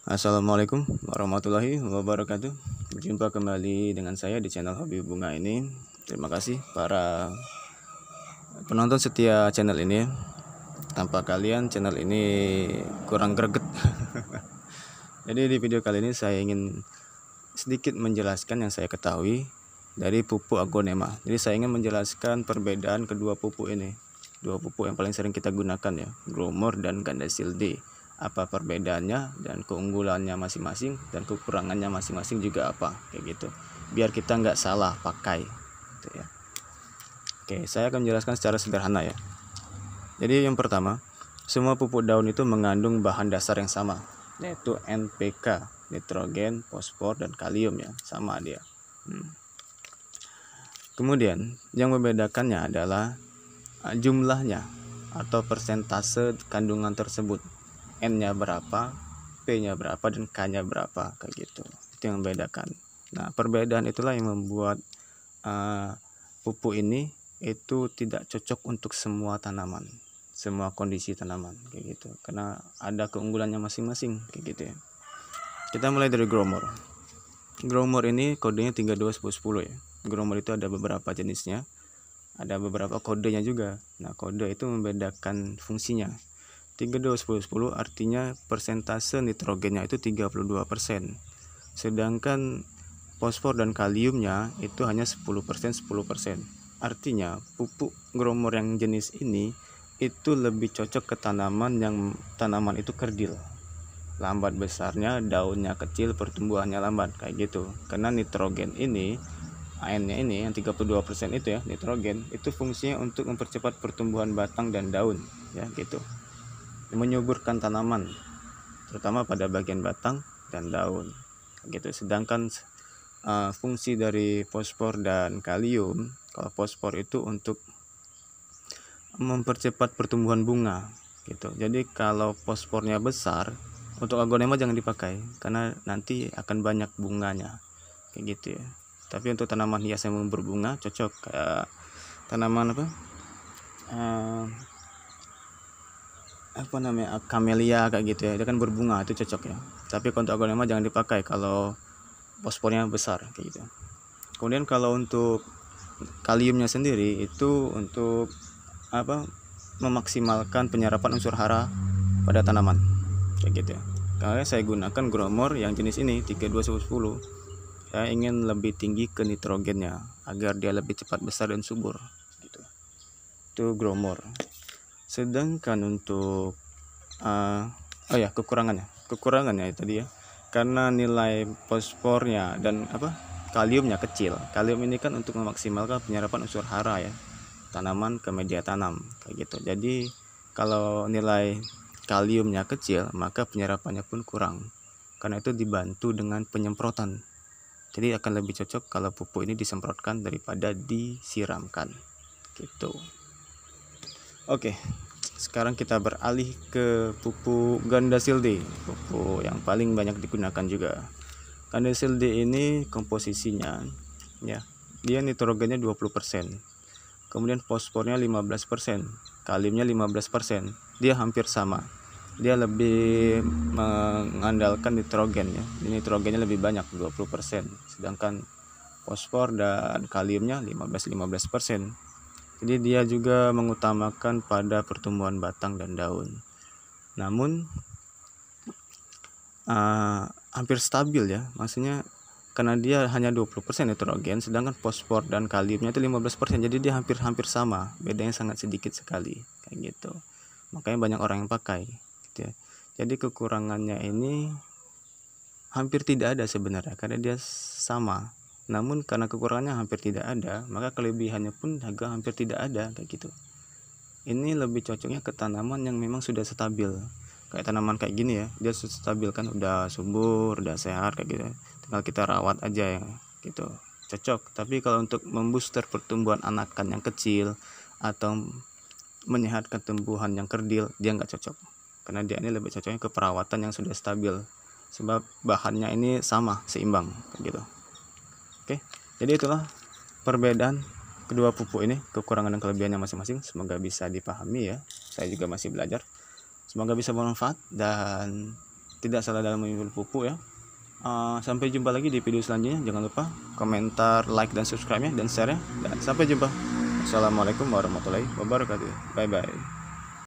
Assalamualaikum warahmatullahi wabarakatuh. Berjumpa kembali dengan saya di channel Hobi Bunga ini. Terima kasih para penonton setia channel ini. Tanpa kalian channel ini kurang greget. Jadi di video kali ini saya ingin sedikit menjelaskan yang saya ketahui dari pupuk agonema. Jadi saya ingin menjelaskan perbedaan kedua pupuk ini. Dua pupuk yang paling sering kita gunakan ya, Growmore dan Gandasil D. Apa perbedaannya dan keunggulannya masing-masing dan kekurangannya masing-masing juga apa, kayak gitu. Biar kita nggak salah pakai gitu ya. Oke, saya akan menjelaskan secara sederhana ya. Jadi yang pertama, semua pupuk daun itu mengandung bahan dasar yang sama, yaitu NPK, nitrogen, fosfor, dan kalium ya, sama dia. Kemudian yang membedakannya adalah jumlahnya atau persentase kandungan tersebut. N-nya berapa, P-nya berapa, dan K-nya berapa, kayak gitu. Itu yang membedakan. Nah, perbedaan itulah yang membuat pupuk ini itu tidak cocok untuk semua tanaman, semua kondisi tanaman, kayak gitu. Karena ada keunggulannya masing-masing, kayak gitu ya. Kita mulai dari Growmore. Growmore ini kodenya 321010 ya. Growmore itu ada beberapa jenisnya, ada beberapa kodenya juga. Nah, kode itu membedakan fungsinya. 321010 artinya persentase nitrogennya itu 32%. Sedangkan fosfor dan kaliumnya itu hanya 10%. Artinya pupuk Growmore yang jenis ini itu lebih cocok ke tanaman itu kerdil. Lambat besarnya, daunnya kecil, pertumbuhannya lambat, kayak gitu. Karena nitrogen ini, N-nya ini yang 32% itu ya, nitrogen itu fungsinya untuk mempercepat pertumbuhan batang dan daun ya gitu. Menyuburkan tanaman terutama pada bagian batang dan daun gitu. Sedangkan fungsi dari fosfor dan kalium, kalau fosfor itu untuk mempercepat pertumbuhan bunga gitu. Jadi kalau fosfornya besar, untuk agonema jangan dipakai karena nanti akan banyak bunganya kayak gitu ya. Tapi untuk tanaman hias yang berbunga cocok, kayak tanaman camellia kayak gitu ya, dia kan berbunga, itu cocok ya. Tapi kalau untuk aglonema jangan dipakai kalau fosfornya besar kayak gitu. Kemudian kalau untuk kaliumnya sendiri itu untuk memaksimalkan penyerapan unsur hara pada tanaman kayak gitu ya. Karena saya gunakan Growmore yang jenis ini 3210, saya ingin lebih tinggi ke nitrogennya agar dia lebih cepat besar dan subur gitu. Itu Growmore. Sedangkan untuk kekurangannya tadi ya, karena nilai fosfornya dan kaliumnya kecil. Kalium ini kan untuk memaksimalkan penyerapan unsur hara ya, tanaman ke media tanam kayak gitu. Jadi kalau nilai kaliumnya kecil, maka penyerapannya pun kurang. Karena itu dibantu dengan penyemprotan. Jadi akan lebih cocok kalau pupuk ini disemprotkan daripada disiramkan gitu. Oke, sekarang kita beralih ke pupuk Gandasil D, pupuk yang paling banyak digunakan juga. Gandasil D ini komposisinya ya, dia nitrogennya 20%, kemudian fosfornya 15%, kaliumnya 15%. Dia hampir sama. Dia lebih mengandalkan nitrogen ya. Nitrogennya lebih banyak 20%, sedangkan fosfor dan kaliumnya 15%. Jadi dia juga mengutamakan pada pertumbuhan batang dan daun. Namun hampir stabil ya, maksudnya karena dia hanya 20% nitrogen, sedangkan fosfor dan kaliumnya itu 15%. Jadi dia hampir sama, bedanya sangat sedikit sekali kayak gitu. Makanya banyak orang yang pakai gitu ya. Jadi kekurangannya ini hampir tidak ada sebenarnya karena dia sama. Namun karena kekurangannya hampir tidak ada, maka kelebihannya pun juga hampir tidak ada kayak gitu. Ini lebih cocoknya ke tanaman yang memang sudah stabil. Kayak tanaman kayak gini ya, dia sudah stabil kan, udah subur, udah sehat kayak gitu. Tinggal kita rawat aja ya gitu. Cocok. Tapi kalau untuk membooster pertumbuhan anakan yang kecil atau menyehatkan tumbuhan yang kerdil, dia nggak cocok. Karena dia ini lebih cocoknya ke perawatan yang sudah stabil. Sebab bahannya ini sama, seimbang kayak gitu. Oke, jadi itulah perbedaan kedua pupuk ini, kekurangan dan kelebihannya masing-masing. Semoga bisa dipahami ya. Saya juga masih belajar. Semoga bisa bermanfaat dan tidak salah dalam memilih pupuk ya. Sampai jumpa lagi di video selanjutnya. Jangan lupa komentar, like, dan subscribe-nya, dan share-nya. Dan sampai jumpa. Assalamualaikum warahmatullahi wabarakatuh. Bye bye.